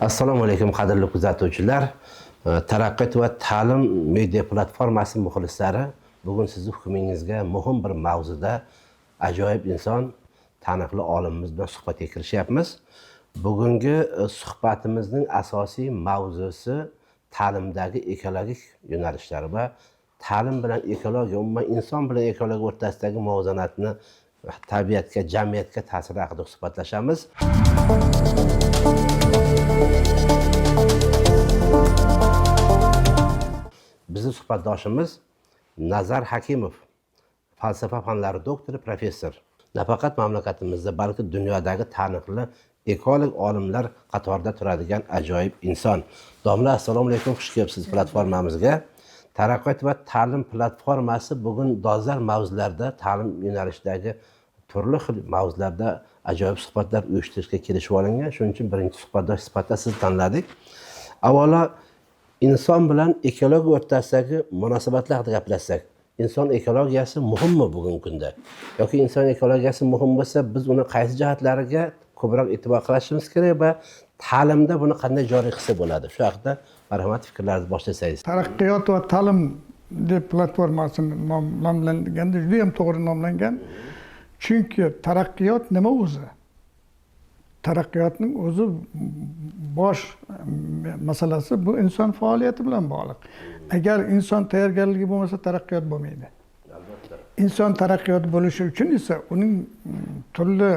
Assalomu alaykum qadrli kuzatuvchilar. Taraqqiyot va ta'lim media platformasi muxlislari, bugun sizning hukmingizga muhim bir mavzuda ajoyib inson, taniqli olimimiz bilan suhbatga kirishyapmiz. Bugungi suhbatimizning asosiy mavzusi ta'limdagi ekologik yo'nalishlar va ta'lim bilan ekologiya, umuman inson bilan ekologiya o'rtasidagi muvozanatni, tabiatga, jamiyatga ta'siri haqida suhbatlashamiz. Bizning suhbatdoshimiz Nazar Hakimov, falsafa fanlari doktori, professor. Nafaqat mamlakatimizda, balki dunyodagi taniqli ekolog olimlar qatorida turadigan ajoyib inson. Domla, assalomu alaykum, xush kelibsiz platformamizga. Taraqqiyot va ta'lim platformasi bugun dolzarb mavzularda, ta'lim yo'nalishidagi turli xil mavzularda ajoyib suhbatlar uyushtirishga kelishib olingan. Shuning uchun birinchi suhbatdosh sifatida sizni tanladik. Avvalo inson bilan ekologiya o'rtasidagi munosabatlar haqida gaplashsak, inson ekologiyasi muhimmi bugungi kunda? Yoki inson ekologiyasi muhim bo'lsa, biz uni qaysi jihatlariga ko'proq e'tibor qilishimiz kerak va ta'limda buni qanday joriy qilsa bo'ladi? Shu haqida marhamat fikrlaringizni boshlasangiz. Taraqqiyot va ta'lim deb platformasini nomlanganda juda ham to'g'ri nomlangan. Chunki taraqqiyot nima o'zi? Taraqqiyotning o'zi bosh masalasi bu inson faoliyati bilan bog'liq. Agar inson tayyorgarligi bo'lmasa, taraqqiyot bo'lmaydi. Inson taraqqiyot bo'lishi uchun esa uning turli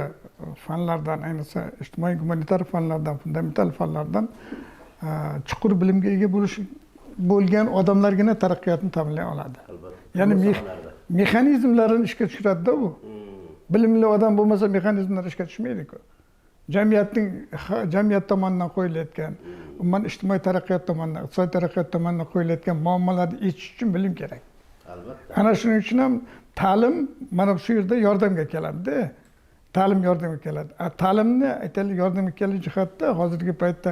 fanlardan, ayniqsa ijtimoiy gumanitar fanlardan, fundamental fanlardan chuqur bilimga ega bo'lgan odamlargina taraqqiyotni ta'minlay oladi. Ya'ni mexanizmlarni ishga tushiradi-da u. Bilimli odam bo'lmasa mexanizmlar ishga tushmaydi-ku. Jamiyat tomonidan qo'yilayotgan, umuman ijtimoiy taraqqiyot tomonidan, iqtisodiy taraqqiyot tomonidan qo'yilayotgan muammolarni yechish uchun bilim kerak. Albatta. Ana shuning uchun ham ta'lim mana shu yerda yordamga keladi-da. Ta'lim yordamga keladi. Ta'limni aytaylik yordamga kelgan jihatda hozirgi paytda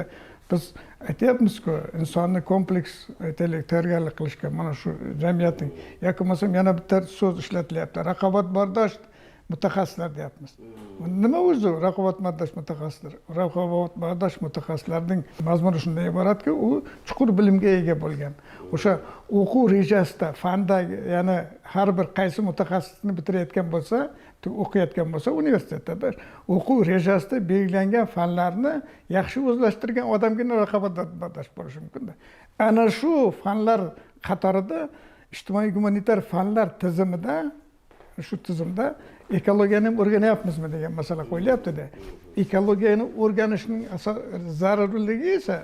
biz aytyapmiz-ku, insonni kompleks aytaylik tayyorgarlik qilishga mana shu jamiyatning yoki bo'lmasam yana bitta so'z ishlatilyapti. Raqobatbardosh mutaxassislar deyapmiz. Nima o'zi raqobatbardosh mutaxassislar? Raqobatbardosh mutaxassislarning mazmuni shunday iboratki, u chuqur bilimga ega bo'lgan. O'sha o'quv rejasida, fanda, ya'ni har bir qaysi mutaxassisni bitirayotgan bo'lsa, o'qiyotgan bo'lsa, universitetda o'quv rejasida belgilangan fanlarni yaxshi o'zlashtirgan odamgina raqobatbardosh bo'lishi mumkin-da. Ana shu fanlar qatorida ijtimoiy gumanitar fanlar tizimida, shu tizimda ekologiyani ham o'rganyapmizmi degan masala qo'yilyapti-da. Ekologiyani o'rganishning zarurligi esa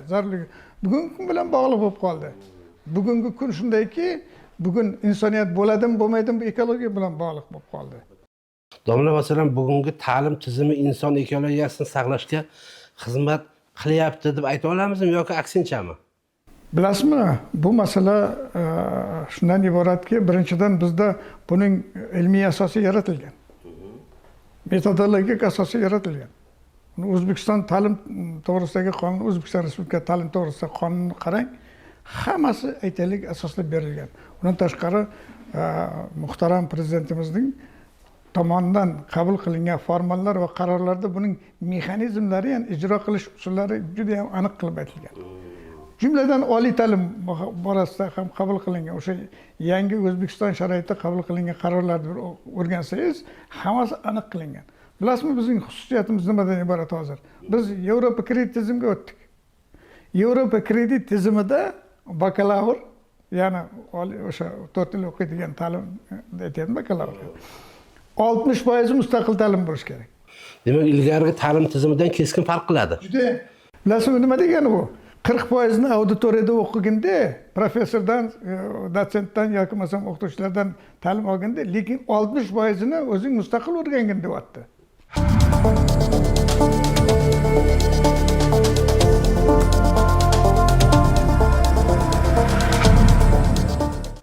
bugungi kun bilan bog'liq bo'lib qoldi. Bugungi kun shundayki, bugun insoniyat bo'ladimi, bo'lmaydimi, bu ekologiya bilan bog'liq bo'lib qoldi. Domla, masalan, bugungi ta'lim tizimi inson ekologiyasini saqlashga xizmat qilyapti deb ayta olamizmi yoki aksinchami? Bilasizmi, bu masala shundan iboratki, birinchidan bizda buning ilmiy asosi yaratilgan. Metodologik asosi yaratilgan. O'zbekiston ta'lim to'g'risidagi qonun, O'zbekiston Respublikasi ta'lim to'g'risidagi qonunni qarang, hammasi aytaylik asoslab berilgan. Undan tashqari muhtaram prezidentimizning tomonidan qabul qilingan farmonlar va qarorlarda buning mexanizmlari, ya'ni ijro qilish usullari juda ham aniq qilib aytilgan. Jumladan oliy ta'lim borasida ham qabul qilingan o'sha yangi O'zbekiston sharoitida qabul qilingan qarorlarni o'rgansangiz, hammasi aniq qilingan. Bilasizmi, bizning xususiyatimiz nimadan iborat hozir? Biz Yevropa kredit tizimiga o'tdik. Yevropa kredit tizimida bakalavr, ya'ni o'sha 4 yil o'qiydigan ta'lim aytayapman, bakalavr. 60% mustaqil ta'lim bo'lish kerak. Demak, ilgarigi ta'lim tizimidan keskin farq qiladi. Juda. Bilasizmi nima degani bu? 40%ni auditoriyada o'qiganda, professordan, dotsentdan yoki bo'lmasam o'qituvchilardan ta'lim olganda, lekin 60%ni o'zing mustaqil o'rgangin deyapti.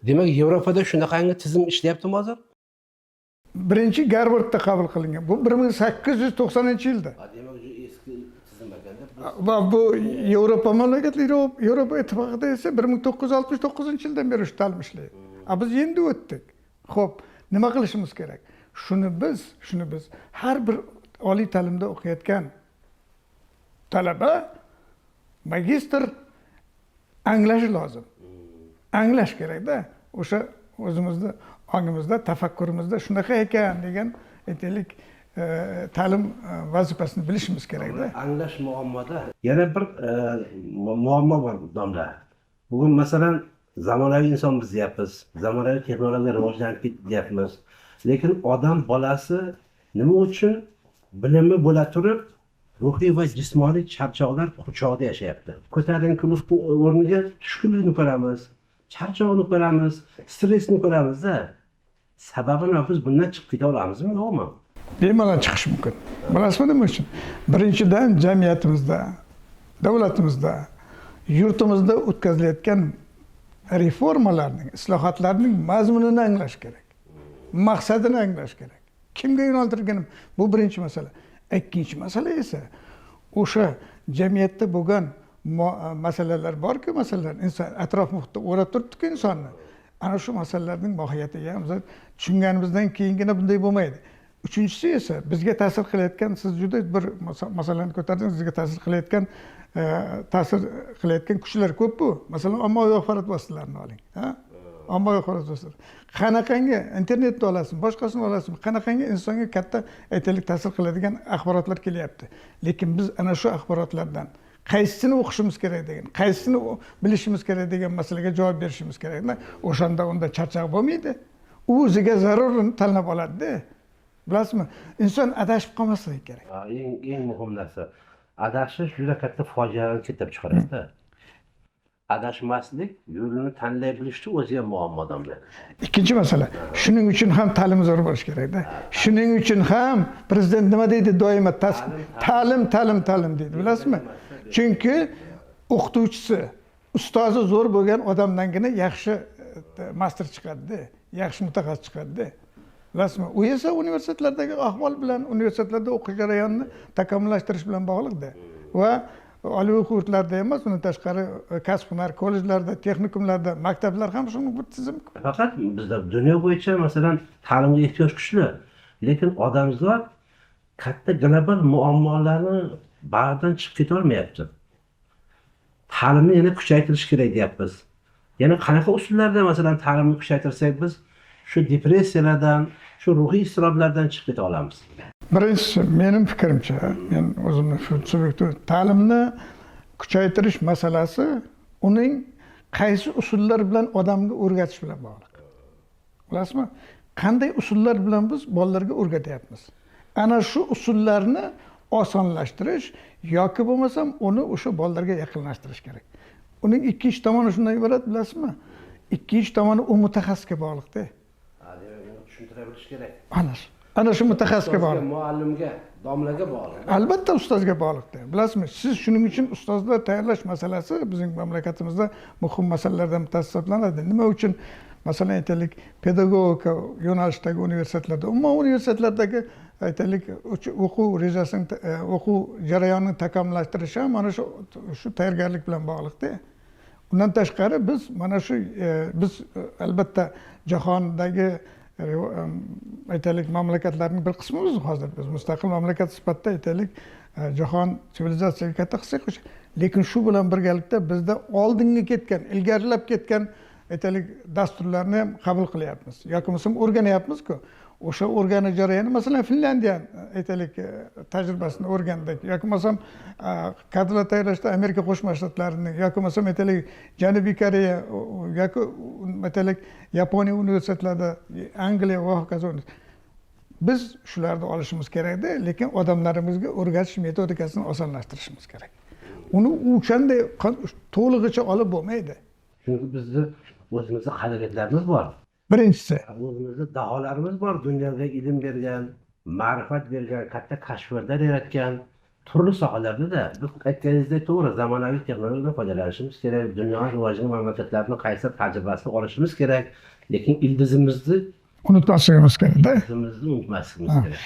Demak, Yevropada shunaqangi tizim ishlayaptimi hozir? Birinchi Garvardda qabul qilingan. Bu 1890-yilda. Demak, eski tizim ekanda. Va bu Yevropa mamlakatlari, Yevropa ittifoqida esa 1969-yildan beri shu ta'lim ishlaydi. Biz endi o'tdik. Xo'p, nima qilishimiz kerak? Shuni biz har bir oliy ta'limda o'qiyotgan talaba magistr anglashi lozim. Anglash kerakda. O'sha o'zimizni ongimizda, tafakkurimizda shunaqa ekan degan aytaylik ta'lim vazifasini bilishimiz kerakda. Anglash muammoda yana bir muammo bor domla. Bugun masalan zamonaviy inson biz deyapmiz, zamonaviy texnologiya rivojlanib ketyapmiz. Lekin odam bolasi nima uchun bilimi bo'la turib ruhiy va jismoniy charchoqlar quchog'ida yashayapti. Ko'tarinkilikning o'rniga tushkunlikni ko'ramiz, charchoqni ko'ramiz, stressni ko'ramiz-da. Sababi nima? Biz bundan chiqib keta olamizmi, yo'qmi? Bemalol chiqish mumkin. Bilasizmi nima uchun? Birinchidan jamiyatimizda, davlatimizda, yurtimizda o'tkazilayotgan reformalarning, islohotlarning mazmunini anglash kerak. Maqsadini anglash kerak. Kimga yo'naltirilgan? Bu birinchi masala. Ikkinchi masala esa o'sha jamiyatda bo'lgan masalalar bor-ku, masalan, inson atrof muhitda o'rab turibdi-ku insonni. Ana shu masalalarning mohiyatiga ham biz tushunganimizdan keyingina bunday bo'lmaydi. Uchinchisi esa bizga ta'sir qilayotgan, siz juda bir masalani ko'tardingiz, sizga ta'sir qilayotgan kuchlar ko'p-ku. Masalan, ommaviy axborot vositalarini oling, ha? Ommaviy axborot vositalari. Qanaqangi internetni olasizmi, boshqasini olasizmi, qanaqangi insonga katta aytaylik ta'sir qiladigan axborotlar kelyapti. Lekin biz ana shu axborotlardan qaysisini o'qishimiz kerak degan, qaysisini bilishimiz kerak degan masalaga javob berishimiz kerak. O'shanda unda charchoq bo'lmaydi. U o'ziga zarurini tanlab oladi-da. Bilasizmi? Inson adashib qolmasligi kerak. Eng muhim narsa, adashish juda katta fojialarni keltirib chiqaradi-da. Adashmaslik, yo'lini tanlay bilishni o'zi ham muammodan bo'ladi. Ikkinchi masala, shuning uchun ham ta'lim zo'r bo'lish kerak-da. Shuning uchun ham prezident nima deydi doimo? Ta'lim deydi, bilasizmi? Chunki o'qituvchisi, ustozi zo'r bo'lgan odamdangina yaxshi master chiqadi-da, yaxshi mutaxassis chiqadi-da. Bilasizmi? U esa universitetlardagi ahvol bilan, universitetlarda o'qish jarayonini takomillashtirish bilan bog'liq-da. Va oliy o'quv yurtlarida emas, undan tashqari kasb-hunar kollejlarda, texnikumlarda, maktablar ham shunga bir tizim. Faqat bizda dunyo bo'yicha masalan ta'limga ehtiyoj kuchli, lekin odamzod katta global muammolarni baridan chiqib keta olmayapti. Ta'limni yana kuchaytirish kerak deyapmiz. Yana qanaqa usullarda masalan ta'limni kuchaytirsak biz shu depressiyalardan, shu ruhiy iztiroblardan chiqib keta olamiz? Birinchisi, mening fikrimcha, men o'zimni shu subyektiv ta'limni kuchaytirish masalasi uning qaysi usullar bilan odamga o'rgatish bilan bog'liq. Bilasizmi? Qanday usullar bilan biz bolalarga o'rgatyapmiz? Ana shu usullarni osonlashtirish yoki bo'lmasam uni o'sha bolalarga yaqinlashtirish kerak. Uning ikkinchi tomoni shundan iborat, bilasizmi? Ikkinchi tomoni u mutaxassisga bog'liq-da. Tushuntira bilish kerak. Ana shu mutaxassisga bog'liq. Muallimga, domlaga bog'liq. Albatta ustozga bog'liq-da. Bilasizmi? Siz shuning uchun ustozlar tayyorlash masalasi bizning mamlakatimizda muhim masalalardan bittasi hisoblanadi. Nima uchun? Masalan, aytaylik, pedagogika yo'nalishidagi universitetlarda, umuman universitetlardagi aytaylik o'quv rejasini, o'quv jarayonini takomillashtirish ham mana shu tayyorgarlik bilan bog'liq-da. Undan tashqari biz mana shu biz albatta jahondagi aytaylik mamlakatlarning bir qismimiz hozir. Biz mustaqil mamlakat sifatida aytaylik jahon sivilizatsiyaga katta hissa qo'shamiz. Lekin shu bilan birgalikda bizda oldinga ketgan, ilgarilab ketgan aytaylik dasturlarni ham qabul qilyapmiz. Yoki bo'lmasam o'rganyapmiz-ku. O'sha o'rganish jarayoni, masalan, Finlandiya aytaylik tajribasini o'rgandik. Yoki bo'lmasam kadrlar tayyorlashda Amerika Qo'shma Shtatlarining, yoki bo'lmasam aytaylik Janubiy Koreya yoki aytaylik Yaponiya universitetlarida, Angliya va hokazo. Biz shularni olishimiz kerak-da, lekin odamlarimizga o'rgatish metodikasini osonlashtirishimiz kerak. Uni o'shanday to'lig'icha olib bo'lmaydi. Chunki bizda o'zimizda qadriyatlarimiz bor. Birinchisi, o'zimizda daholarimiz bor, dunyoga ilm bergan, ma'rifat bergan, katta kashfiyotlar yaratgan turli sohalarda biz aytganingizdek to'g'ri, zamonaviy texnologiyadan foydalanishimiz kerak, dunyo rivojlangan mamlakatlarning qaysi tajribasini olishimiz kerak, lekin ildizimizni unutmasligimiz kerak-da. Ildizimizni unutmasligimiz kerak.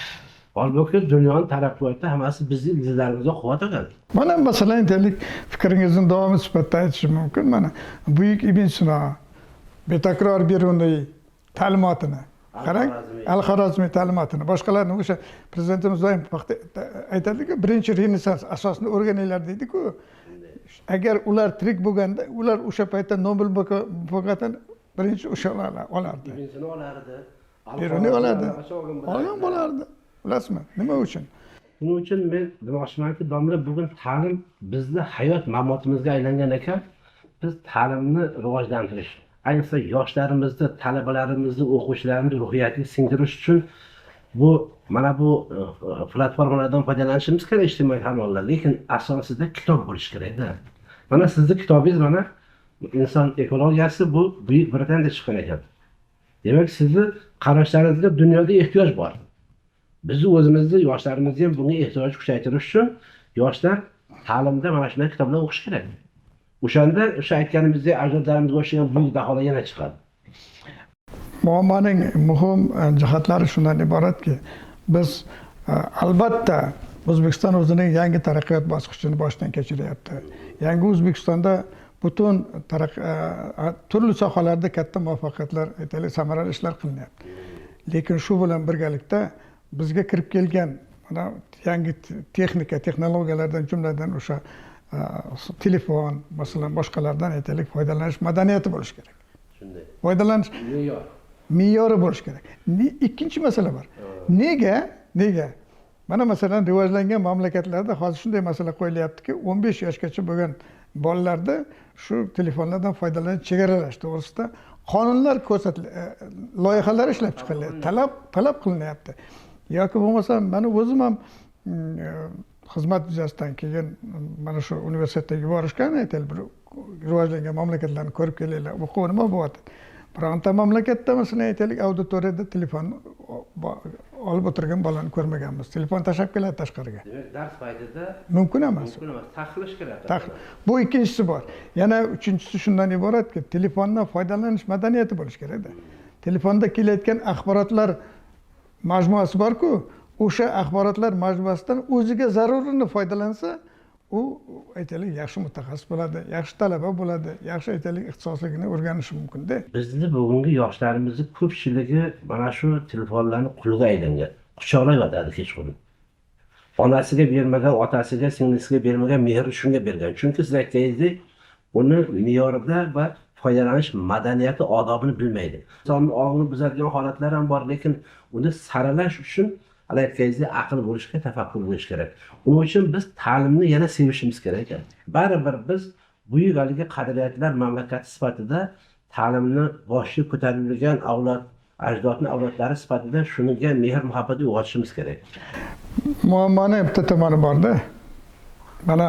Holbuki dunyoning taraqqiyotida hammasi bizning ildizlarimizga quvvat olgan. Mana masalan, aytaylik, fikringizni davomi sifatida aytishim mumkin. Mana Buyuk Ibn Sino betakror Beruniy ta'limotini qarang, Al-Xorazmiy ta'limotini, boshqalarni o'sha prezidentimiz doim aytadi-ku, birinchi renessans asosini o'rganinglar deydi-ku. agar ular tirik bo'lganda ular o'sha paytda Nobel mukofotini birinchi o'sha olardi. Birinchini olardi. Birini oladi. Olgan bo'lardi. Bilasizmi? Nima uchun? Shuning uchun men demoqchimanki, domla bugun ta'lim bizni hayot mamotimizga aylangan ekan, biz ta'limni rivojlantirish, ayniqsa yoshlarimizni, talabalarimizni, o'quvchilarimizni ruhiyatiga singdirish uchun bu mana bu platformalardan foydalanishimiz kerak ijtimoiy kanallar, lekin asosida kitob bo'lishi kerak-da. Mana sizning kitobingiz mana inson ekologiyasi bu Buyuk Britaniyada chiqqan ekan. Demak, sizni qarashlaringizga dunyoda ehtiyoj bor. Bizni o'zimizni, yoshlarimizni ham bunga ehtiyoj kuchaytirish uchun yoshlar ta'limda mana shunday kitoblar o'qish kerak. O'shanda o'sha aytganimizdek ajdodlarimizga o'xshagan buyuk daholar yana chiqadi. Muammoning muhim jihatlari shundan iboratki, biz albatta O'zbekiston o'zining yangi taraqqiyot bosqichini boshdan kechiryapti. Yangi O'zbekistonda butun turli sohalarda katta muvaffaqiyatlar, aytaylik, samarali ishlar qilinyapti. Lekin shu bilan birgalikda bizga kirib kelgan mana yangi texnika, texnologiyalardan jumladan o'sha telefon, masalan, boshqalardan aytaylik foydalanish madaniyati bo'lishi kerak. Shunday. Foydalanish me'yori bo'lishi kerak. Ikkinchi masala bor. Nega? Mana masalan rivojlangan mamlakatlarda hozir shunday masala qo'yilyaptiki, 15 yoshgacha bo'lgan bolalarda shu telefonlardan foydalanish chegaralash to'g'risida qonunlar loyihalar ishlab chiqilyapti, talab qilinyapti. Yoki bo'lmasa mana o'zim ham xizmat yuzasidan keyin mana shu universitetga yuborishgan, aytaylik, bir rivojlangan mamlakatlarni ko'rib kelinglar, o'quv nima bo'lyapti. Bironta mamlakatda masalan aytaylik auditoriyada telefon olib o'tirgan bolani ko'rmaganmiz. Telefon tashlab keladi tashqariga. Demak, dars paytida mumkin emas. Taqiqlash kerak. Bu ikkinchisi bor. Yana uchinchisi shundan iboratki, telefondan foydalanish madaniyati bo'lishi kerak-da. Telefonda kelayotgan axborotlar majmuasi bor-ku, o'sha axborotlar majmuasidan o'ziga zarurini foydalansa, u aytaylik yaxshi mutaxassis bo'ladi, yaxshi talaba bo'ladi, yaxshi aytaylik ixtisosligini o'rganishi mumkin-da. Bizni bugungi yoshlarimizni ko'pchiligi mana shu telefonlarning quliga aylangan. Quchoqlayotadi kechqurun. Onasiga bermagan, otasiga, singlisiga bermagan mehrni shunga bergan. Chunki siz aytganingizdek, uni me'yorida va foydalanish madaniyati, odobini bilmaydi. Insonning ongini buzadigan holatlar ham bor, lekin uni saralash uchun aytganingizdek aql bo'lishi kerak, tafakkur bo'lishi kerak. Uning uchun biz ta'limni yana sevishimiz kerak ekan. Baribir biz buyuk haligi qadriyatlar mamlakati sifatida ta'limni boshga ko'tarilgan avlod, ajdodning avlodlari sifatida shunga mehr muhabbat uyg'otishimiz kerak. Muammoning bitta tomoni bor-da. Mana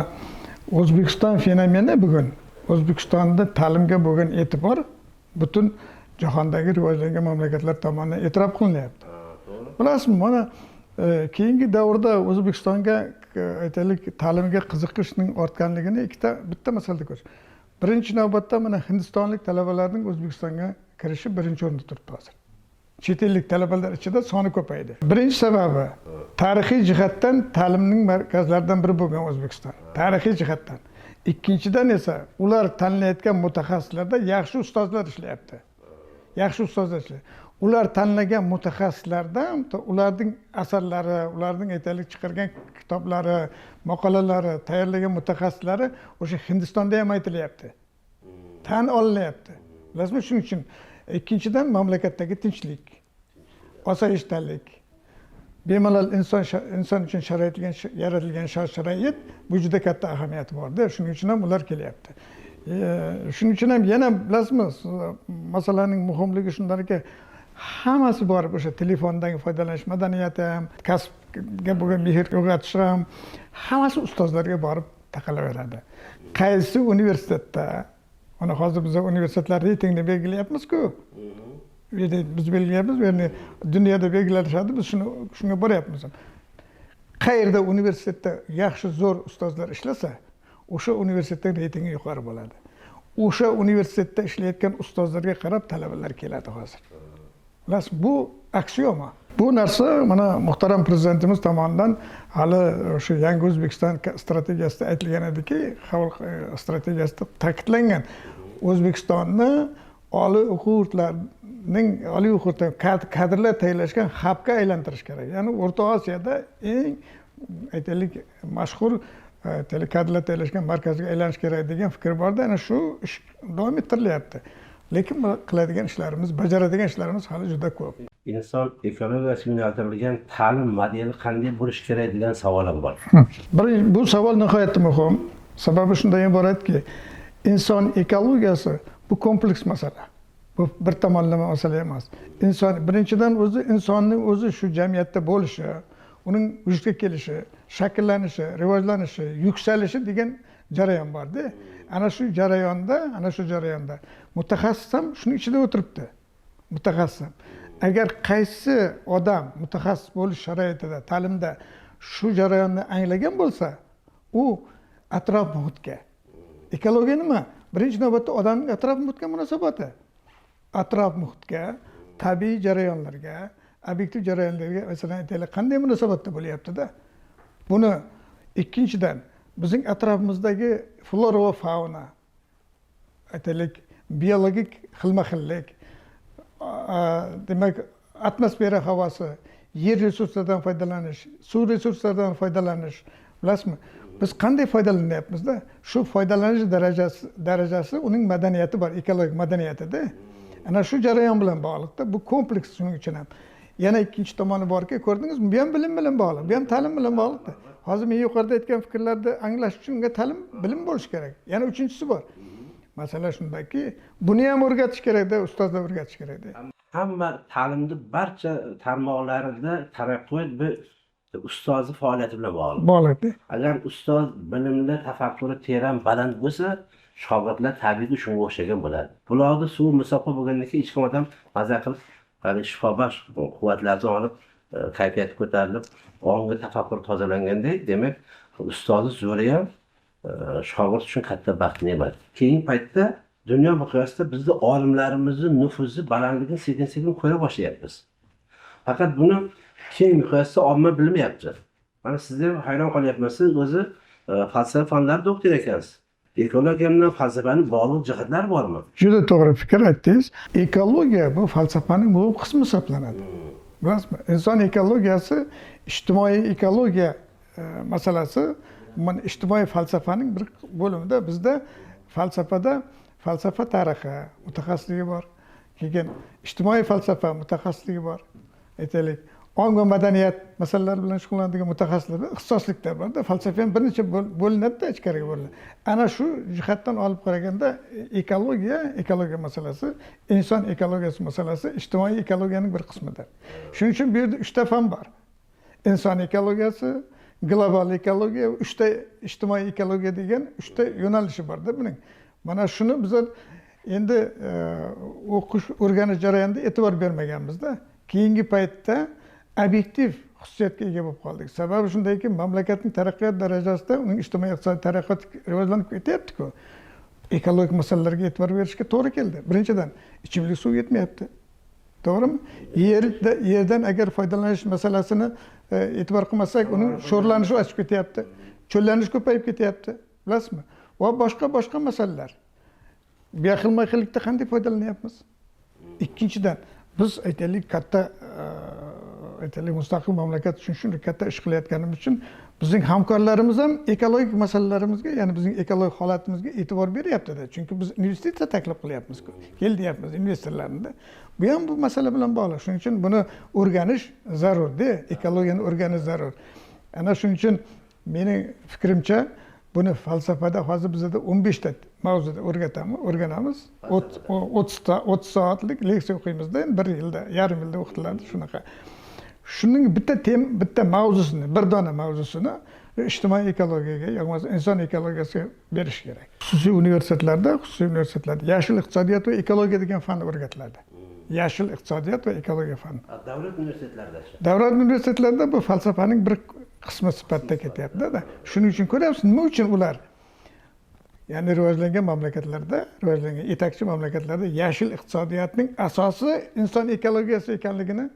O'zbekiston fenomeni bugun O'zbekistonda ta'limga bo'lgan e'tibor butun jahondagi rivojlangan mamlakatlar tomonidan e'tirof qilinyapti. Bilasizmi, mana keyingi davrda O'zbekistonga aytaylik ta'limga qiziqishning ortganligini bitta masalada ko'rish. Birinchi navbatda mana hindistonlik talabalarning O'zbekistonga kirishi birinchi o'rinda turibdi hozir. Chet ellik talabalar ichida soni ko'paydi. Birinchi sababi tarixiy jihatdan ta'limning markazlaridan biri bo'lgan O'zbekiston. Tarixiy jihatdan. Ikkinchidan esa ular tanlayotgan mutaxassislarda yaxshi ustozlar ishlayapti. Yaxshi ustozlar ishlayapti. Ular tanlagan mutaxassislardan ularning asarlari, ularning aytaylik chiqargan kitoblari, maqolalari, tayyorlagan mutaxassislari o'sha Hindistonda ham aytilyapti. Tan olinyapti. Bilasizmi, shuning uchun ikkinchidan mamlakatdagi tinchlik, osoyishtalik, bemalol inson uchun yaratilgan shart-sharoit bu juda katta ahamiyati bor-da. Shuning uchun ham ular kelyapti. Shuning uchun ham yana bilasizmi, masalaning muhimligi shundanki, hammasi bor, o'sha telefondan foydalanish madaniyati ham, kasbga bo'lgan mehr uyg'otish ham, hammasi ustozlarga borib taqalaveradi. Qaysi universitetda, mana hozir biz universitetlar reytingini belgilayapmiz-ku. Biz belgilayapmiz, ya'ni dunyoda belgilashadi, biz shunga boryapmiz. Qayerda universitetda yaxshi zo'r ustozlar ishlasa, o'sha universitetning reytingi yuqori bo'ladi. O'sha universitetda ishlayotgan ustozlarga qarab talabalar keladi hozir. Bilasizmi, bu aksiyoma. Bu narsa mana muhtaram prezidentimiz tomonidan hali o'sha yangi O'zbekiston strategiyasida aytilgan ediki, strategiyasida ta'kidlangan. O'zbekistonni oliy o'quv yurtlarining kadrlar tayyorlashgan hubga aylantirish kerak. Ya'ni O'rta Osiyoda eng aytaylik mashhur kadrlar tayyorlashgan markaziga aylanish kerak degan fikr borda, ana shu ish davom ettirilyapti. Lekin qiladigan ishlarimiz, bajaradigan ishlarimiz hali juda ko'p. Inson ekologiyasiga yo'naltirilgan ta'lim modeli qanday bo'lishi kerak degan savolim bor. Bu savol nihoyatda muhim. Sababi shundan iboratki, inson ekologiyasi bu kompleks masala. Bu bir tomonlama masala emas. İnson birinchidan insonning o'zi shu jamiyatda bo'lishi, uning vujudga kelishi, shakllanishi, rivojlanishi, yuksalishi degan jarayon borda. Ana shu jarayonda mutaxassis ham shuning ichida o'tiribdi. Mutaxassis. Agar qaysi odam mutaxassis bo'lish sharoitida, ta'limda shu jarayonni anglagan bo'lsa, u atrof muhitga. Ekologiya nima? Birinchi navbatda odamning atrof muhitga munosabati. Atrof muhitga, tabiiy jarayonlarga, obyektiv jarayonlarga masalan aytaylik, qanday munosabatda bo'lyapti-da? Buni ikkinchidan bizning atrofimizdagi flora va fauna, aytaylik, biologik xilma-xillik, demak, atmosfera havosi, yer resurslaridan foydalanish, suv resurslaridan foydalanish, bilasizmi? Biz qanday foydalanyapmiz-da? Shu foydalanish darajasi uning madaniyati bor, ekologik madaniyatida. Ana shu jarayon bilan bog'liqda, bu kompleks shuning uchun ham. Yana ikkinchi tomoni borki, ko'rdingizmi? Bu ham bilim bilan bog'liq, bu ham ta'lim bilan bog'liqda. Hozir men yuqorida aytgan fikrlarni anglash uchun unga ta'lim, bilim bo'lishi kerak. Yana uchinchisi bor. Masala shundaki, buni ham o'rgatish kerak-da, ustozlar o'rgatish kerak-da. Hamma ta'limni barcha tarmoqlarida taraqqiyot bir ustozi faoliyati bilan bog'liq. Bog'liqda. Agar ustoz bilimli, tafakkuri teran, baland bo'lsa, shogirdlar tabiiyki shunga o'xshagan bo'ladi. Buloqda suv musaffo bo'lgandan keyin hech kim odam maza qilib, hali shifobaxsh quvvatlarni olib, kayfiyati ko'tarilib, ongi tafakkur tozalanganda, demak, ustozi zo'ri ham shogird uchun katta baxt ne'mat. Keyingi paytda dunyo miqyosida bizni olimlarimizning nufuzi balandligini sekin-sekin ko'ra boshlayapmiz. Faqat buni keng miqyosda omma bilmayapti. Mana sizlar hayron qolyapsiz, siz o'zi falsafa fanlari doktor ekansiz. Ekologiya bilan falsafaning bog'liq jihatlari bormi? Juda to'g'ri fikr aytdingiz. Ekologiya bu falsafaning muhim qismi hisoblanadi. Bilasizmi? Inson ekologiyasi, ijtimoiy ekologiya masalasi, ijtimoiy falsafaning bir bo'limida. Bizda falsafa tarixi mutaxassisligi bor. Keyin ijtimoiy falsafa mutaxassisligi bor. Aytaylik, ong va madaniyat masalalari bilan shug'ullanadigan mutaxassislar, ixtisosliklar borda. Falsafa ham bir necha bo'linadi-da, ichkariga bo'linadi. Ana shu jihatdan olib qaraganda ekologiya masalasi, inson ekologiyasi masalasi ijtimoiy ekologiyaning bir qismidir. Shuning uchun bu yerda 3 ta fan bor. Inson ekologiyasi, global ekologiya, 3 ta ijtimoiy ekologiya degan 3 ta yo'nalishi bor-da buning. Mana shuni biz endi o'qish, o'rganish jarayonida e'tibor bermaganmiz-da. Keyingi paytda obyektiv xususiyatga ega bo'lib qoldik. Sababi shundaki, mamlakatning taraqqiyot darajasida uning ijtimoiy iqtisodiy taraqqiyot rivojlanib ketyapti-ku. Ekologik masalalarga e'tibor berishga to'g'ri keldi. Birinchidan, ichimlik suv yetmayapti. To'g'rimi? Yerdan agar foydalanish masalasini e'tibor qilmasak, uning sho'rlanishi oshib ketyapti. Cho'llanish ko'payib ketyapti. Bilasizmi? Va boshqa masalalar. Bioxilma-xillikda qanday foydalanyapmiz? Ikkinchidan, biz aytaylik mustaqil mamlakat uchun shunday katta ish qilayotganimiz uchun bizning hamkorlarimiz ham ekologik masalalarimizga, ya'ni bizning ekologik holatimizga e'tibor beryapti-da. Chunki biz investitsiya taklif qilyapmiz-ku. Kel deyapmiz investorlarni. Bu ham bu masala bilan bog'liq. Shuning uchun buni o'rganish zarur-da, ekologiyani o'rganish zarur. Ana shuning uchun mening fikrimcha buni falsafada hozir bizda 15 ta mavzuda o'rganamiz. 30 soatlik leksiya o'qiymiz-da, bir yilda, yarim yilda o'qitiladi shunaqa. Shuning bitta mavzusini, bir dona mavzusini ijtimoiy ekologiyaga yoki inson ekologiyasiga berish kerak. Xususiy universitetlarda yashil iqtisodiyot va ekologiya degan fan o'rgatiladi. Yashil iqtisodiyot va ekologiya fani. Davlat universitetlarida bu falsafaning bir qismi sifatida ketyapti-da. Shuning uchun ko'ryapsiz, nima uchun ular ya'ni rivojlangan mamlakatlarda, rivojlangan yetakchi mamlakatlarda yashil iqtisodiyotning asosi inson ekologiyasi ekanligini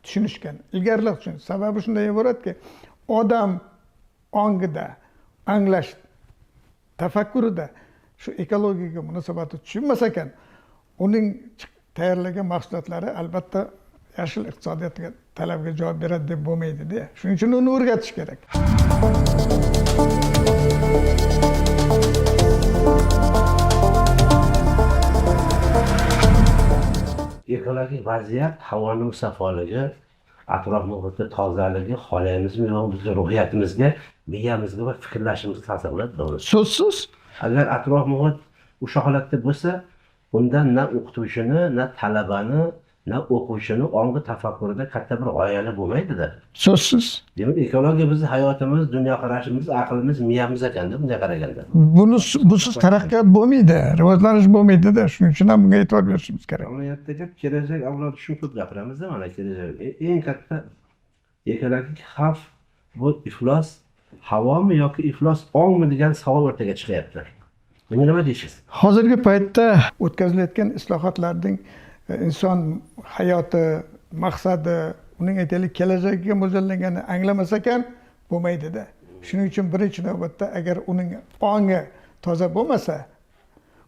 tushunishgan. Ilgariroq tushun. Sababi shundan iboratki, odam ongida, anglash, tafakkurida shu ekologiyaga munosabati tushunmasa ekan, uning tayyorlagan mahsulotlari albatta yashil iqtisodiyotga talabga javob beradi deb bo'lmaydi-da. Shuning uchun uni o'rgatish kerak. ekologik vaziyat, havoning musafoligi, atrof muhitni tozaligi xohlaymizmi yo'q, bizni ruhiyatimizga, miyamizga va fikrlashimizga ta'sir qiladi, to'g'ri. So'zsiz. Agar atrof muhit o'sha holatda bo'lsa, undan na o'qituvchini, na talabani, na o'quvchini ongi tafakkurida katta bir g'oyalar bo'lmaydi-da. So'zsiz. Demak, ekologiya bizning hayotimiz, dunyoqarashimiz, aqlimiz, miyamiz ekanda, bunday qaraganda. Busiz taraqqiyot bo'lmaydi, rivojlanish bo'lmaydi-da. Shuning uchun ham bunga e'tibor berishimiz kerak. Amaliyotda kelajak avlod uchun ko'p gapiramiz-da, mana kelajak. Eng katta ekologik xavf bu iflos havomi yoki iflos ongmi degan savol o'rtaga chiqyapti. Bunga nima deysiz? Hozirgi paytda o'tkazilayotgan islohotlarning inson hayoti, maqsadi, uning aytaylik kelajagiga mo'ljallanganini anglamas ekan bo'lmaydi-da. Shuning uchun birinchi navbatda agar uning ongi toza bo'lmasa,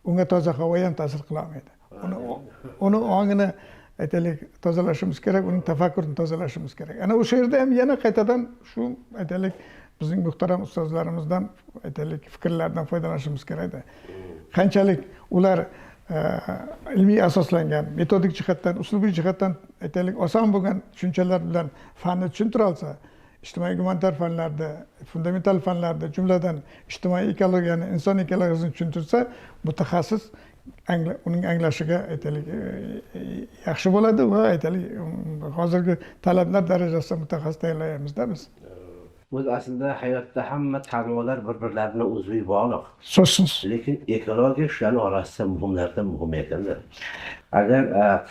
unga toza havo ham ta'sir qila olmaydi. Uni ongini aytaylik tozalashimiz kerak, uning tafakkurini tozalashimiz kerak. Ana o'sha yerda ham yana qaytadan shu aytaylik bizning muhtaram ustozlarimizdan aytaylik fikrlardan foydalanishimiz kerak-da. Qanchalik ular ilmiy asoslangan, metodik jihatdan, uslubiy jihatdan aytaylik oson bo'lgan tushunchalar bilan fanni tushuntira olsa, ijtimoiy gumanitar fanlarda, fundamental fanlarda, jumladan ijtimoiy ekologiyani, inson ekologiyasini tushuntirsa, mutaxassis uning anglashiga aytaylik yaxshi bo'ladi va aytaylik hozirgi talablar darajasida mutaxassis tayyorlayapmiz-da biz. O'z aslida hayotda hamma tanlovlar bir-birlari bilan uzviy bog'liq. So'zsiz. Lekin ekologiya shularning orasida muhimlardan muhim ekanda. Agar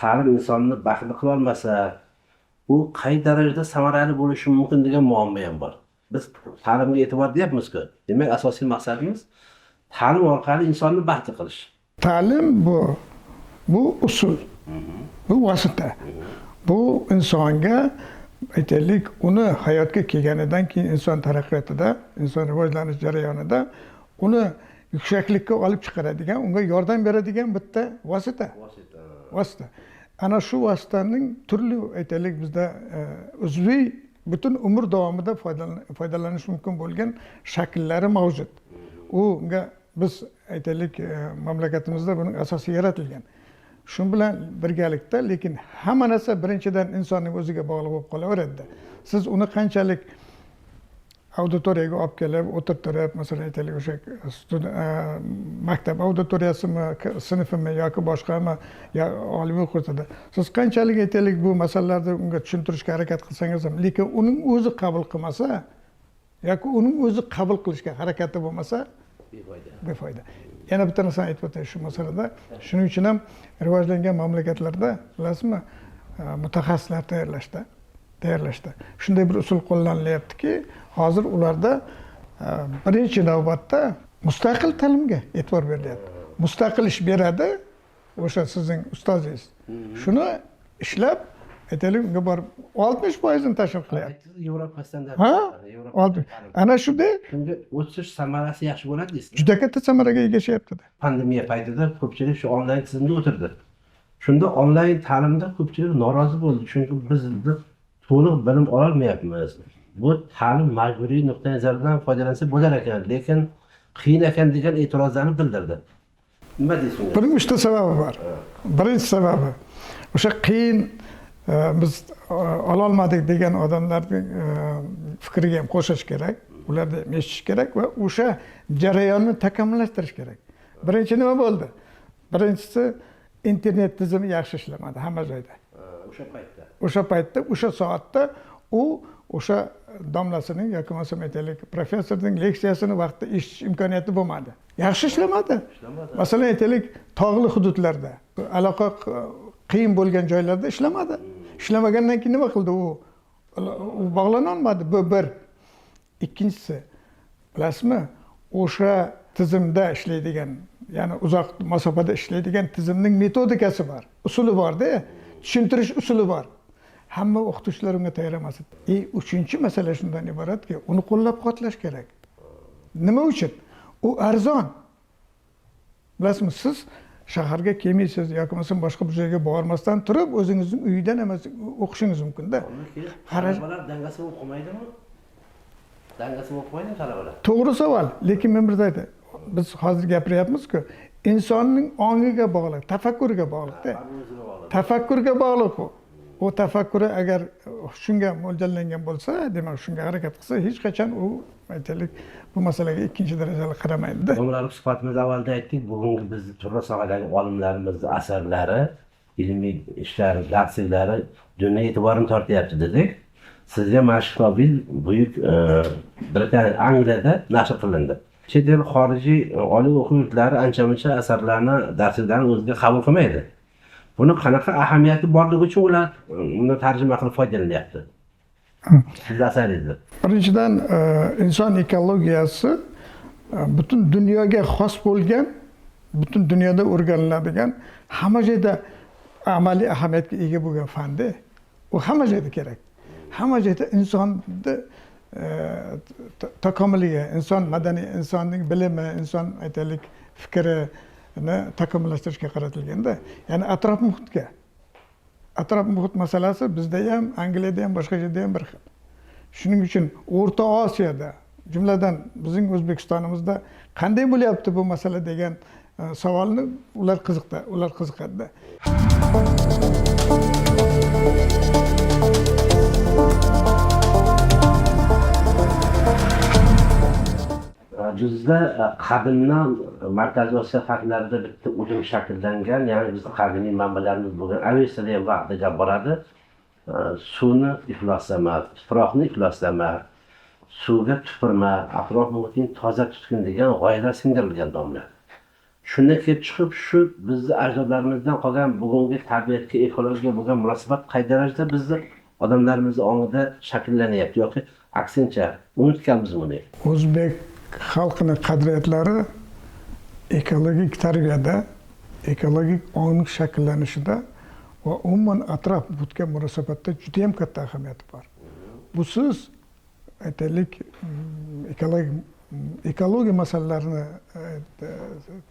ta'lim insonni baxtli qila olmasa, u qay darajada samarali bo'lishi mumkin degan muammo ham bor. Biz ta'limga e'tibor deyapmiz-ku. Demak, asosiy maqsadimiz ta'lim orqali insonni baxtli qilish. Ta'lim bu usul. Bu vosita. Bu insonga aytaylik uni hayotga kelganidan keyin inson taraqqiyotida, inson rivojlanish jarayonida uni yuksaklikka olib chiqaradigan, unga yordam beradigan bitta vosita. Vosita. Ana shu vositaning turli aytaylik bizda uzviy butun umr davomida foydalanish mumkin bo'lgan shakllari mavjud. Unga biz aytaylik mamlakatimizda buning asosi yaratilgan. Shu bilan birgalikda, lekin hamma narsa birinchidan insonning o'ziga bog'liq bo'lib qolaveradi. Siz uni qanchalik auditoriyaga olib kelib, o'tirtirib, masalan aytaylik o'sha maktab auditoriyasimi, sinfimi yoki boshqami, yo oliy kursida siz qanchalik aytaylik bu masalalarni unga tushuntirishga harakat qilsangiz ham, lekin uning o'zi qabul qilmasa yoki uning o'zi qabul qilishga harakati bo'lmasa, befoyda. Yana bitta narsani aytib o'tay shu masalada. Shuning uchun ham rivojlangan mamlakatlarda, bilasizmi, mutaxassislar tayyorlashda shunday bir usul qo'llanilyaptiki, hozir ularda birinchi navbatda mustaqil ta'limga e'tibor berilyapti. Mustaqil ish beradi o'sha sizning ustozingiz. Shuni ishlab aytaylik unga borib 60% tashkil qilyapti. Yevropa standarti. Ana shunday Shunga o'tish samarasi yaxshi bo'ladi deysiz. juda katta samaraga ergashyapti. Pandemiya paytida ko'pchilik shu onlayn tizimda o'tirdi. Shunda onlayn ta'limda ko'pchilik norozi bo'ldi, chunki biz to'liq bilim ola olmayapmiz. Bu ta'lim majburiy nuqtai nazardan foydalansa bo'lar ekan, lekin qiyin ekan degan e'tirozlarni bildirdi. Nima deysiz? Buning uchta sababi bor. Birinchi sababi o'sha qiyin biz ololmadik degan odamlarning fikriga ham qo'shish kerak, ularni eshitish kerak va o'sha jarayonni takomillashtirish kerak. Birinchi nima bo'ldi? Birinchisi internet tizimi yaxshi ishlamadi hamma joyda. O'sha paytda, o'sha soatda u o'sha domlasining yoki bo'lmasa aytaylik professorning leksiyasini vaqtida eshitish imkoniyati bo'lmadi. Yaxshi ishlamadi. Masalan aytaylik tog'li hududlarda, aloqa qiyin bo'lgan joylarda ishlamadi. Ishlamagandan keyin nima qildi u? Bog'lana olmadi. Bu bir. Ikkinchisi, bilasizmi, o'sha tizimda ishlaydigan, ya'ni uzoq masofada ishlaydigan tizimning metodikasi bor, usuli bor-da, tushuntirish usuli bor. Hamma o'qituvchilar unga tayyor emas. Uchinchi masala shundan iboratki, uni qo'llab-quvvatlash kerak. Nima uchun? U arzon. Bilasizmi, siz shaharga kelmaysiz yoki bo'lmasa boshqa bir joyga bormasdan turib, o'zingizning uyidan emas o'qishingiz mumkin-da. Talabalar dangasa o'qimaydimi? Dangasa o'qimaydi talabalar. To'g'ri savol, lekin men bir aytay. Biz hozir gapiryapmiz-ku, insonning ongiga bog'liq, tafakkuriga bog'liqda. Tafakkurga bog'liq u. O tafakkuri agar shunga mo'ljallangan bo'lsa, demak shunga harakat qilsa, hech qachon u aytaylik bu masalaga ikkinchi darajali qaramaydi-da. Domlalar suhbatimiz avvalda aytdik, bugungi biz turli sohalardagi olimlarimizning asarlari, ilmiy ishlari, darsliklari dunyo e'tiborini tortyapti dedik. Sizga mana shu kitob buyuk Britaniya, Angliyada nashr qilindi. Chet el xorijiy oliy o'quv yurtlari ancha-muncha asarlarni, darsliklarni o'ziga qabul qilmaydi. Buni qanaqa ahamiyati borligi uchun ular uni tarjima qilib foydalanyapti? Sizning asaringizda. Birinchidan inson ekologiyasi butun dunyoga xos bo'lgan, butun dunyoda o'rganiladigan, hamma joyda amaliy ahamiyatga ega bo'lgan fanda. U hamma joyda kerak. Hamma joyda insonni takomiliga, inson madaniy, insonning bilimi, inson aytaylik fikrini takomillashtirishga qaratilganda, ya'ni atrof muhitga. Atrof muhit masalasi bizda ham, Angliyada ham, boshqa joyda ham bir xil. Shuning uchun O'rta Osiyoda, jumladan bizning O'zbekistonimizda qanday bo'lyapti bu masala degan savolni ular qiziqadi. Bizda qadimdan Markaziy Osiyo xalqlarida bitta uzum shakllangan, ya'ni bizning qadimiy manbalarimiz bo'lgan Avesta degan vaqtda gap boradi. Suvni ifloslama, tuproqni ifloslama, suvga tupurma, atrof muhiting toza tutgin degan g'oyalar singdirilgan domlar. Shundan kelib chiqib, shu bizning ajdodlarimizdan qolgan bugungi tabiatga, ekologiyaga bo'lgan munosabat qay darajada bizning odamlarimizning ongida shakllanyapti yoki aksincha unutganmizmi buni? O'zbek xalqining qadriyatlari ekologik tarbiyada, ekologik ongning shakllanishida va umuman atrof muhitga munosabatda juda ham katta ahamiyati bor. Busiz aytaylik ekologiya masalalarini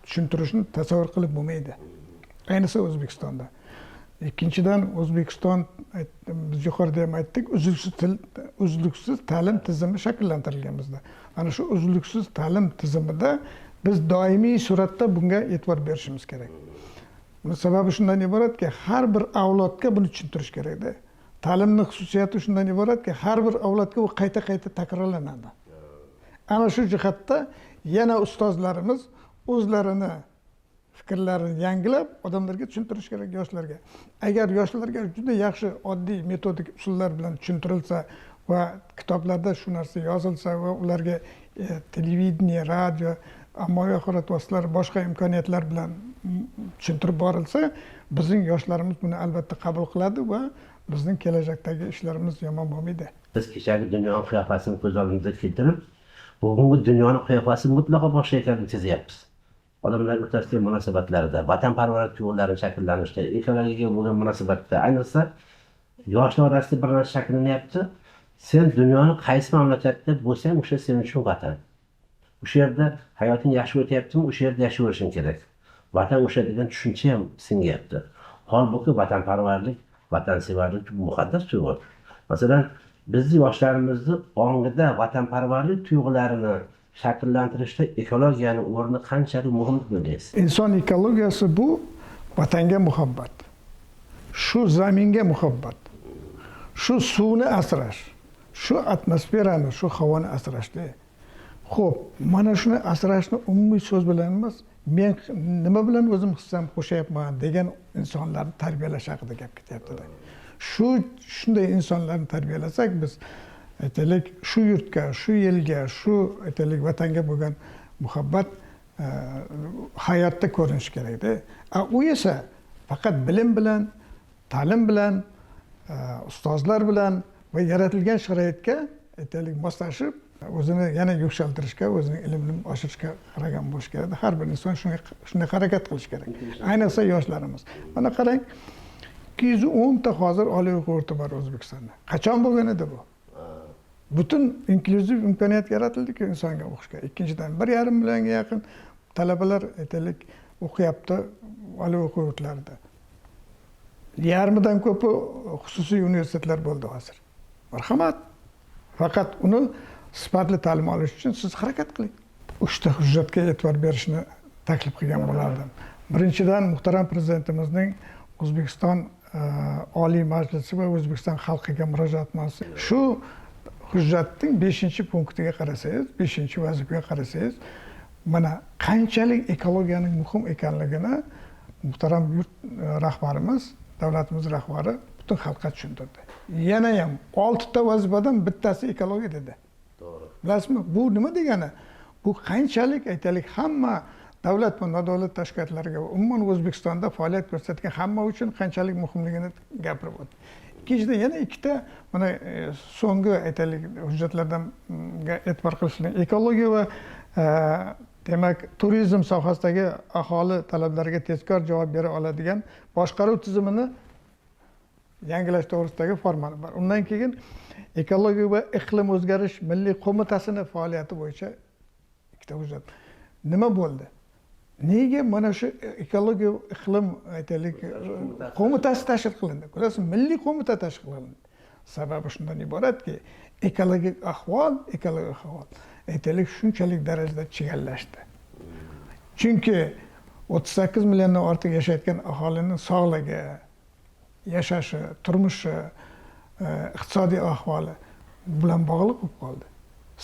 tushuntirishni tasavvur qilib bo'lmaydi. Ayniqsa O'zbekistonda. Ikkinchidan, O'zbekiston biz yuqorida ham aytdik, uzluksiz ta'lim tizimi shakllantirilgan bizda. Ana shu uzluksiz ta'lim tizimida biz doimiy suratda bunga e'tibor berishimiz kerak. Buni sababi shundan iboratki, har bir avlodga buni tushuntirish kerakda. Ta'limning xususiyati shundan iboratki, har bir avlodga u qayta-qayta takrorlanadi. Ana shu jihatda yana ustozlarimiz o'zlarini fikrlarini yangilab odamlarga tushuntirish kerak, yoshlarga. Agar yoshlarga juda yaxshi oddiy metodik usullar bilan tushuntirilsa va kitoblarda shu narsa yozilsa va ularga televideniya, radio, ommaviy axborot vositalari boshqa imkoniyatlar bilan tushuntirib borilsa, bizning yoshlarimiz buni albatta qabul qiladi va bizning kelajakdagi ishlarimiz yomon bo'lmaydi. Biz kechagi dunyo qiyofasini ko'z oldimizga keltirib, bugungi dunyoning qiyofasi mutlaqo boshqa ekanligini sezyapmiz. Odamlar o'rtasidagi munosabatlarda, vatanparvarlik tuyg'ularini shakllanishda, ekologiyaga bo'lgan munosabatda, ayniqsa yoshlar orasida bir narsa shakllanyapti. Sen dunyoning qaysi mamlakatda bo'lsang, o'sha sening uchun vatan. O'sha yerda hayoting yaxshi o'tyaptimi, o'sha yerda yashashing kerak. Vatan o'sha degan tushuncha ham singyapti. Holbuki vatanparvarlik, vatansevarlik muqaddas tuyg'u. Masalan, bizning yoshlarimizni ongida vatanparvarlik tuyg'ularini shakllantirishda ekologiyaning o'rni qanchalik muhim bo'laysiz? Inson ekologiyasi bu vatanga muhabbat. Shu zaminga muhabbat. Shu suvni asrash, shu atmosferani, shu havoni asrashda. Xo'p, mana shuni asrashni umumiy so'z bilan emas, men nima bilan o'zim hissam qo'shyapman degan insonlarni tarbiyalash haqida gap ketyapti. Shunday insonlarni tarbiyalasak biz aytaylik shu yurtga, shu yelga, shu aytaylik vatanga bo'lgan muhabbat hayotda ko'rinishi kerakda. U esa faqat bilim bilan, ta'lim bilan, ustozlar bilan va yaratilgan sharoitga aytaylik moslashib, o'zini yana yuksaltirishga, o'zining ilmini oshirishga qaragan bo'lish kerak. Har bir inson shunday harakat qilish kerak. Ayniqsa yoshlarimiz. Mana qarang, 210 ta hozir oliy o'quv yurti bor O'zbekistonda. Qachon bo'lgan edi bu? Butun inklyuziv imkoniyat yaratildi-ku insonga o'qishga. Ikkinchidan 1,5 millionga yaqin talabalar aytaylik o'qiyapti oliy o'quv yurtlarida. Yarmidan ko'pi xususiy universitetlar bo'ldi hozir. Marhamat. Faqat uni sifatli ta'lim olish uchun siz harakat qiling. 3 ta hujjatga e'tibor berishni taklif qilgan bo'lardim. Birinchidan, muhtaram prezidentimizning O'zbekiston Oliy Majlisi va O'zbekiston xalqiga murojaatnomasi. Shu hujjatning 5-punktiga qarasangiz, 5-vazifaga qarasangiz, mana qanchalik ekologiyaning muhim ekanligini muhtaram yurt rahbarimiz, davlatimiz rahbari butun xalqqa tushuntirdi. Yana ham 6 ta vazifadan bittasi ekologiya dedi. To'g'ri. Bilasizmi? Bu nima degani? Bu qanchalik aytaylik hamma davlat va nodavlat tashkilotlariga va umuman O'zbekistonda faoliyat ko'rsatgan hamma uchun qanchalik muhimligini gapirib o'tdi. Ikkinchidan yana 2 ta mana so'nggi aytaylik hujjatlardan e'tibor qilishni ekologiya va demak turizm sohasidagi aholi talablariga tezkor javob bera oladigan boshqaruv tizimini yangilash to'g'risidagi farmoni bor. Undan keyin ekologiya va iqlim o'zgarish milliy qo'mitasini faoliyati bo'yicha 2 ta hujjat. Nima bo'ldi? Nega mana shu ekologiya iqlim aytaylik qo'mitasi tashkil qilindi? Ko'rasiz, milliy qo'mita tashkil qilindi. Sababi shundan iboratki, ekologik ahvol aytaylik shunchalik darajada chigallashdi. Chunki 38 milliondan ortiq yashayotgan aholining sog'ligi, yashashi, turmushi, iqtisodiy ahvoli bilan bog'liq bo'lib qoldi.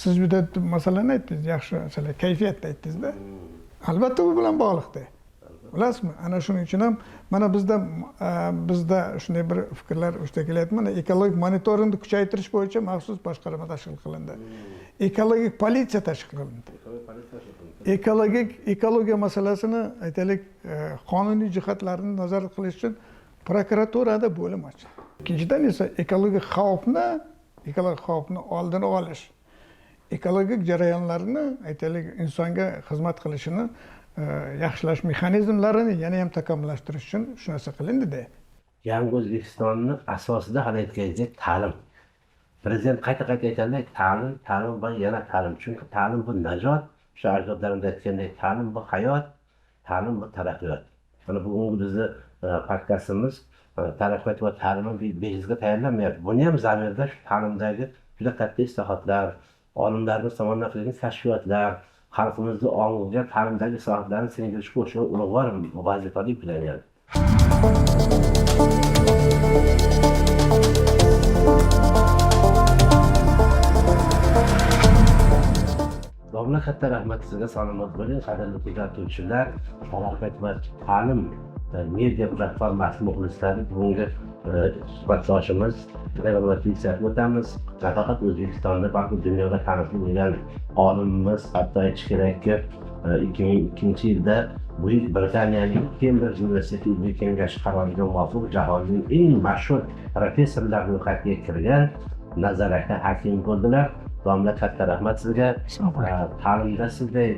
Siz juda masalani aytdingiz, yaxshi masala, kayfiyatni aytdingiz-da. Albatta bu bilan bog'liqda. Bilasizmi? Ana shuning uchun ham mana bizda shunday bir fikrlar uchta kelyapti. Mana ekologik monitoringni kuchaytirish bo'yicha maxsus boshqarma tashkil qilindi. Ekologik politsiya tashkil qilindi. Ekologiya masalasini aytaylik qonuniy jihatlarini nazorat qilish uchun prokuraturada bo'lim ochildi. Ikkinchidan esa ekologik xavfni oldini olish, ekologik jarayonlarni aytaylik insonga xizmat qilishini yaxshilash mexanizmlarini yana ham takomillashtirish uchun shu narsa qilindi-da. Yangi O'zbekistonni asosida hali aytganidek ta'lim. Prezident qayta-qayta aytadilar, ta'lim va yana ta'lim. Chunki ta'lim bu najot, o'sha ajdodlarimiz aytgandek, ta'lim bu hayot, ta'lim bu taraqqiyot. Mana bugungi bizni podkastimiz taraqqiyot va ta'limni bejizga tayyorlamayapti. Buni ham zamirda shu ta'limdagi juda katta islohotlar, olimlarning tomonidan qilingan kashfiyotlar, xalqimizni ongiga ta'limdagi islohotlarni singdirishga o'sha ulug'vor vazifali yuklanyapti. Domla katta rahmat sizga, salomat bo'ling, qadrli kuzatuvchilar. Taraqqiyot va ta'lim media platformasi muxlislari, bugungi suhbatdoshimiz Revolyutsiyani o'tamiz. Nafaqat O'zbekistonda, balki dunyoda taniqli bo'lgan olimimiz, hatto aytish kerakki, 2002-yilda Buyuk Britaniyaning Cambridge universiteti ilmiy kengashi qaroriga muvofiq jahonning eng mashhur professorlar ro'yxatiga kirgan Nazar aka hakim bo'ldilar. Domla katta rahmat sizga. Ta'limda sizday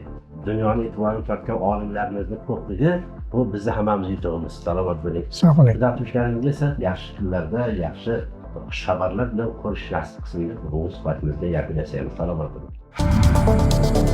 dunyoni e'tiborini tortgan olimlarimizni ko'pligi bu bizni hammamiz yutug'imiz. Salomat bo'ling. Sog' bo'ling. Kuzatuvchilaringiz esa yaxshi kunlarda, yaxshi xushxabarlar bilan ko'rish nasib qilsin deb bu suhbatimizda yakun yasaymiz. Salomat bo'ling.